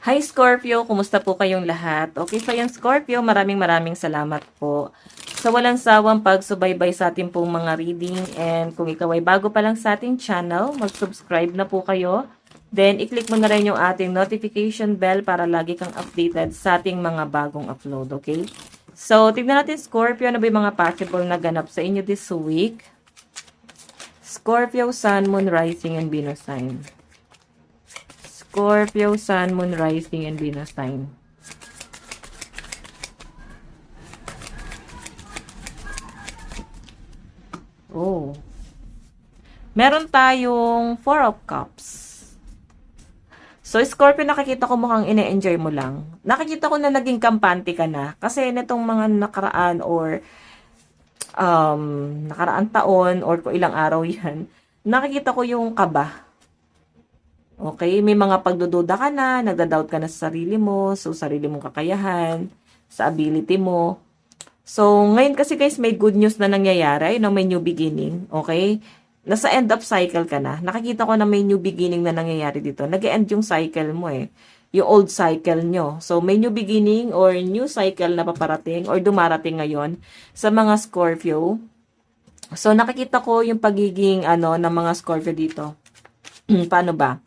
Hi Scorpio, kumusta po kayong lahat? Okay, so yan Scorpio, maraming salamat po sa walang sawang pagsubaybay sa ating pong mga reading. And kung ikaw ay bago pa lang sa ating channel, mag-subscribe na po kayo. Then, i-click mo na rin yung ating notification bell para lagi kang updated sa ating mga bagong upload, okay? So, tignan natin Scorpio, ano ba yung mga possible na ganap sa inyo this week? Scorpio, Sun, Moon, Rising, and Venus sign. Scorpio, Sun, Moon, Rising, and Venus sign. Oh. Meron tayong Four of Cups. So, Scorpio, nakikita ko mukhang ine-enjoy mo lang. Nakikita ko na naging kampante ka na. Kasi nitong mga nakaraan or nakaraan taon or kung ilang araw yan, nakikita ko yung kaba. Okay, may mga pagdududa ka na, nagda-doubt ka na sa sarili mo, sa sarili mong kakayahan, sa ability mo. So, ngayon kasi guys, may good news na nangyayari, may new beginning, okay? Nasa end of cycle ka na. Nakikita ko na may new beginning na nangyayari dito. Nag-end yung cycle mo eh. Yung old cycle nyo. So, may new beginning or new cycle na paparating or dumarating ngayon sa mga Scorpio. So, nakikita ko yung pagiging ng mga Scorpio dito. Paano ba?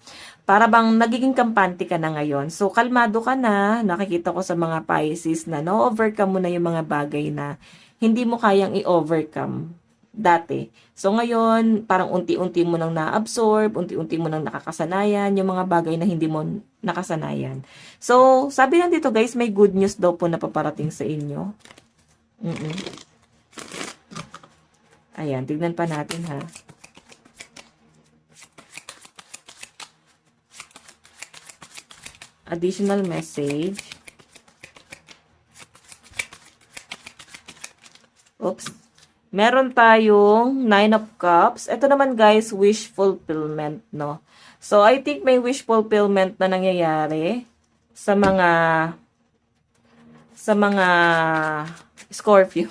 Para bang nagiging kampante ka na ngayon. So, kalmado ka na. Nakikita ko sa mga Pisces na na-overcome mo na yung mga bagay na hindi mo kayang i-overcome dati. So, ngayon, parang unti-unti mo nang na-absorb, unti-unti mo nang nakakasanayan yung mga bagay na hindi mo nakasanayan. So, sabi lang dito guys, may good news daw po na paparating sa inyo. Ayan, tignan pa natin ha. Additional message. Oops. Meron tayong Nine of Cups. Ito naman guys, wish fulfillment, no? So, I think may wish fulfillment na nangyayari sa mga Scorpio.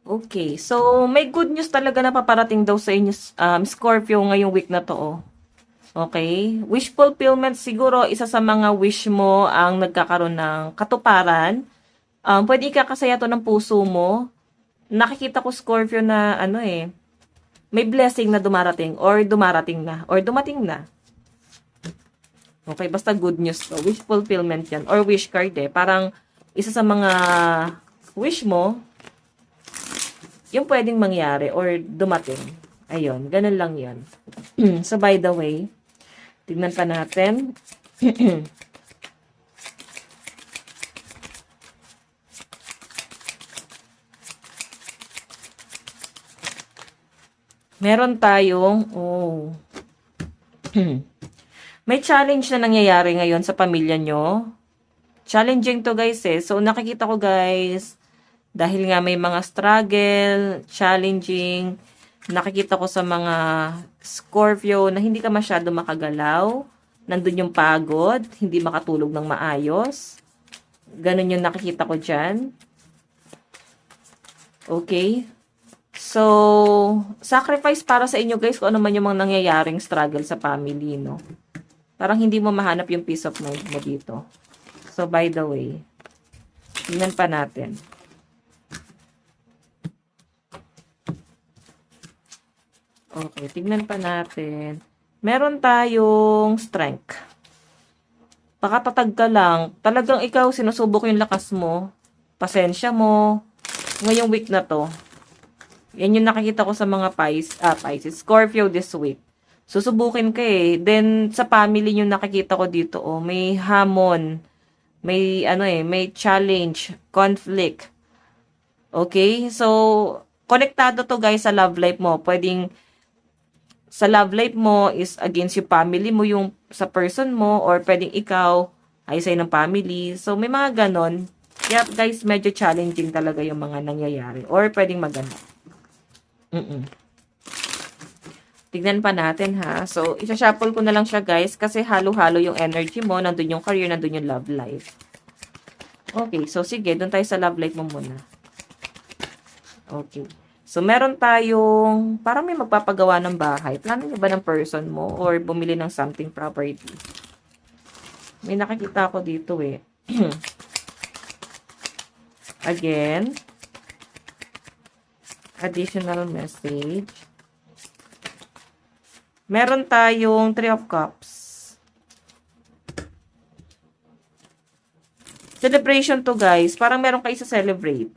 Okay. So, may good news talaga na paparating daw sa inyo, Scorpio, ngayong week na to, oh. Okay? Wish fulfillment siguro, isa sa mga wish mo ang nagkakaroon ng katuparan. Pwede ikakasaya to ng puso mo. Nakikita ko, Scorpio, na may blessing na dumarating or dumarating na or dumating na. Okay, basta good news to. Wish fulfillment yan. Or wish card eh. Parang isa sa mga wish mo, yung pwedeng mangyari or dumating. Ayun, ganun lang yan. So, by the way, tignan pa natin. Meron tayong, may challenge na nangyayari ngayon sa pamilya nyo. Challenging to guys eh. So, nakikita ko guys, dahil nga may mga struggle, challenging, nakikita ko sa mga Scorpio na hindi ka masyado makagalaw. Nandun yung pagod, hindi makatulog ng maayos. Ganun yung nakikita ko dyan. Okay. So, sacrifice para sa inyo guys kung ano man yung mga nangyayaring struggle sa family, no? Parang hindi mo mahanap yung peace of mind mo dito. So, by the way, tingnan pa natin. Okay, tignan pa natin. Meron tayong strength. Pakatatag ka lang. Talagang ikaw, sinusubok yung lakas mo. Pasensya mo. Ngayong week na to. Yan yung nakikita ko sa mga Pisces. Scorpio this week. Susubukin ka eh. Then, sa family yung nakikita ko dito, may hamon. May, may challenge. Conflict. Okay? So, konektado to guys sa love life mo. Pwedeng sa love life mo is against yung family mo, yung sa person mo, or pwedeng ikaw ay sa'yo ng family. So, may mga ganon. Kaya guys, medyo challenging talaga yung mga nangyayari. Or pwedeng maganda. Tignan pa natin ha. So, isa-shuffle ko na lang siya guys kasi halo-halo yung energy mo. Nandun yung career, nandun yung love life. Okay, so sige, doon tayo sa love life mo muna. Okay. So, meron tayong, parang may magpapagawa ng bahay. Plano niyo ba ng person mo or bumili ng something property? May nakikita ako dito eh. Again, additional message. Meron tayong Three of Cups. Celebration to, guys. Parang meron kayo sa celebrate.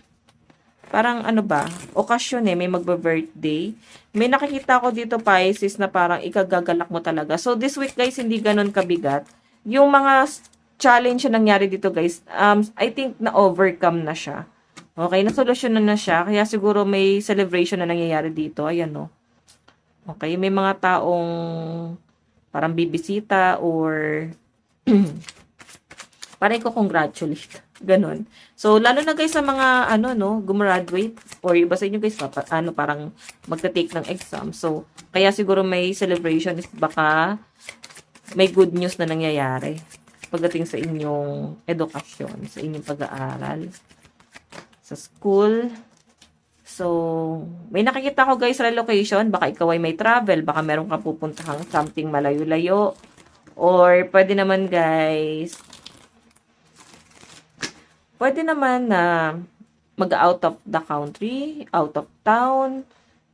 Parang ano ba? Okasyon eh. May magba-birthday. May nakikita ko dito, Pisces, na parang ikagagalak mo talaga. So, this week, guys, hindi ganun kabigat. Yung mga challenge na nangyari dito, guys, I think na-overcome na siya. Okay, nasolusyonan na siya. Kaya siguro may celebration na nangyayari dito. Ayan, no. Okay, may mga taong parang bibisita or parang ko-congratulate. Ganon. So, lalo na guys sa mga, gumraduate or iba sa inyo guys, parang magta-take ng exam. So, kaya siguro may celebration is baka may good news na nangyayari pagdating sa inyong edukasyon, sa inyong pag-aaral, sa school. So, may nakikita ko guys relocation. Baka ikaw ay may travel. Baka meron ka pupuntahang something malayo-layo. Or, pwede naman guys, pwede naman na mag-out of the country, out of town.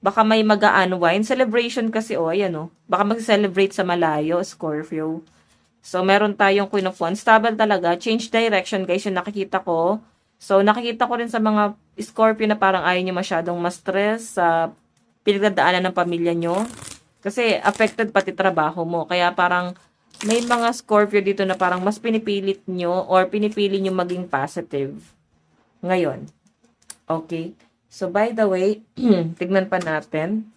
Baka may mag-unwind. Celebration kasi, ayan baka mag-celebrate sa malayo, Scorpio. So, meron tayong Queen of Wands. Stable talaga. Change direction guys, yung nakikita ko. So, nakikita ko rin sa mga Scorpio na parang ayaw nyo masyadong ma-stress sa pinagdadaanan ng pamilya nyo. Kasi affected pati trabaho mo. Kaya parang may mga Scorpio dito na parang mas pinipilit nyo or pinipili nyo maging positive. Ngayon. Okay. So, by the way, tignan pa natin.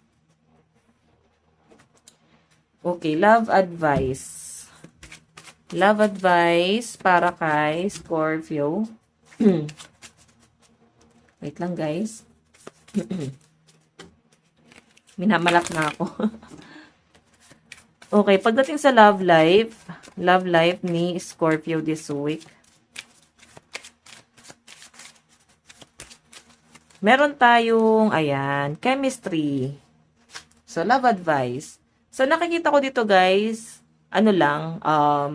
Okay, love advice. Love advice para kay Scorpio. Wait lang, guys. Minamalak na ako. Okay, pagdating sa love life ni Scorpio this week. Meron tayong, ayan, chemistry. So, love advice. So, nakikita ko dito, guys,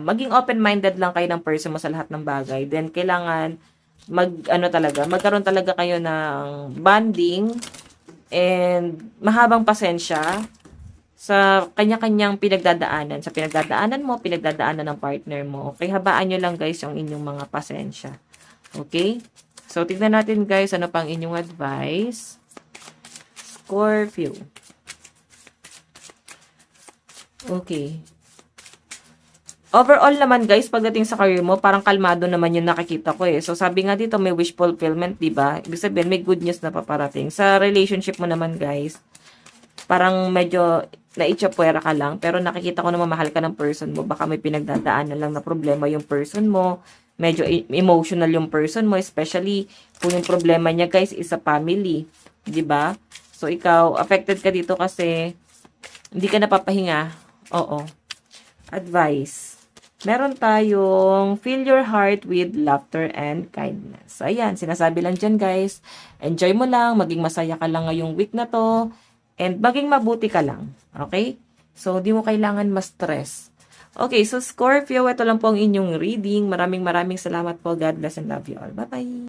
maging open-minded lang kayo ng person mo sa lahat ng bagay. Then, kailangan magkaroon talaga kayo ng bonding and mahabang pasensya sa kanya-kanyang pinagdadaanan. Sa pinagdadaanan mo, pinagdadaanan ng partner mo. Okay, habaan nyo lang guys yung inyong mga pasensya. Okay? So, tignan natin guys, ano pang inyong advice. Scorpio. Okay. Overall naman guys, pagdating sa career mo, parang kalmado naman yung nakikita ko eh. So sabi nga dito, may wish fulfillment, diba? Ibig sabihin, may good news na paparating. Sa relationship mo naman guys, parang medyo naitsapuera ka lang. Pero nakikita ko naman mahal ka ng person mo. Baka may pinagdadaanan lang na problema yung person mo. Medyo emotional yung person mo. Especially kung yung problema niya guys is a family. Diba? So ikaw, affected ka dito kasi hindi ka napapahinga. Oo. Advice. Meron tayong fill your heart with laughter and kindness. Ayan, sinasabi lang dyan guys. Enjoy mo lang, maging masaya ka lang ngayong week na to. And maging mabuti ka lang. Okay? So, di mo kailangan ma-stress. Okay, so Scorpio, ito lang po ang inyong reading. Maraming salamat po. God bless and love you all. Bye-bye!